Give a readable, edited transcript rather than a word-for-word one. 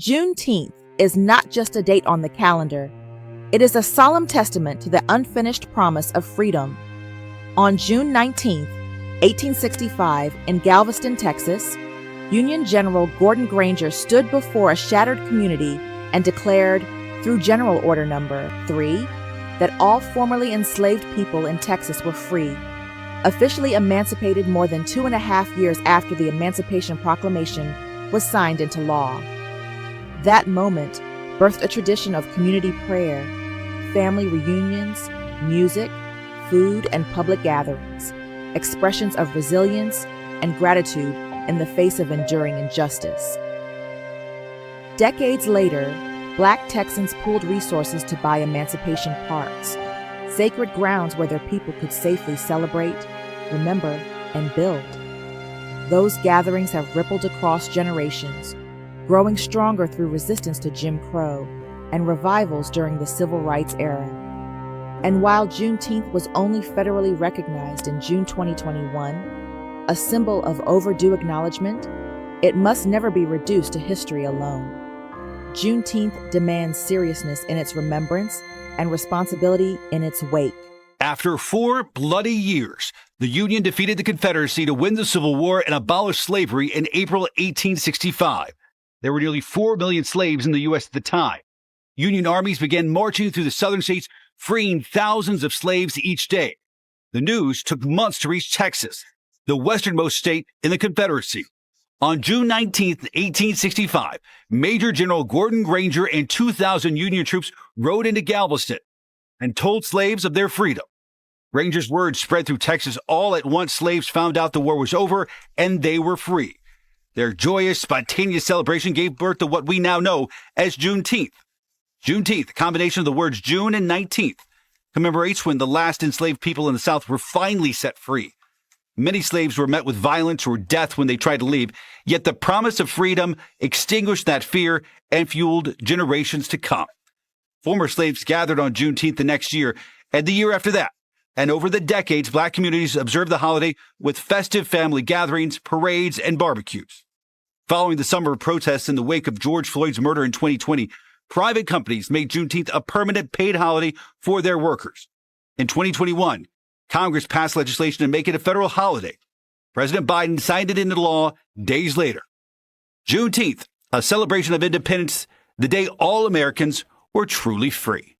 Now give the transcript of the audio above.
Juneteenth is not just a date on the calendar. It is a solemn testament to the unfinished promise of freedom. On June 19, 1865, in Galveston, Texas, Union General Gordon Granger stood before a shattered community and declared, through General Order Number 3, that all formerly enslaved people in Texas were free, officially emancipated more than 2.5 years after the Emancipation Proclamation was signed into law. That moment birthed a tradition of community prayer, family reunions, music, food, and public gatherings, expressions of resilience and gratitude in the face of enduring injustice. Decades later, Black Texans pooled resources to buy emancipation parks, sacred grounds where their people could safely celebrate, remember, and build. Those gatherings have rippled across generations, growing stronger through resistance to Jim Crow and revivals during the Civil Rights era. And while Juneteenth was only federally recognized in June 2021, a symbol of overdue acknowledgement, it must never be reduced to history alone. Juneteenth demands seriousness in its remembrance and responsibility in its wake. After 4 bloody years, the Union defeated the Confederacy to win the Civil War and abolish slavery in April 1865. There were nearly 4 million slaves in the U.S. at the time. Union armies began marching through the southern states, freeing thousands of slaves each day. The news took months to reach Texas, the westernmost state in the Confederacy. On June 19, 1865, Major General Gordon Granger and 2,000 Union troops rode into Galveston and told slaves of their freedom. Granger's words spread through Texas. All at once, slaves found out the war was over and they were free. Their joyous, spontaneous celebration gave birth to what we now know as Juneteenth. Juneteenth, a combination of the words June and 19th, commemorates when the last enslaved people in the South were finally set free. Many slaves were met with violence or death when they tried to leave, yet the promise of freedom extinguished that fear and fueled generations to come. Former slaves gathered on Juneteenth the next year and the year after that. And over the decades, Black communities observed the holiday with festive family gatherings, parades, and barbecues. Following the summer of protests in the wake of George Floyd's murder in 2020, private companies made Juneteenth a permanent paid holiday for their workers. In 2021, Congress passed legislation to make it a federal holiday. President Biden signed it into law days later. Juneteenth, a celebration of independence, the day all Americans were truly free.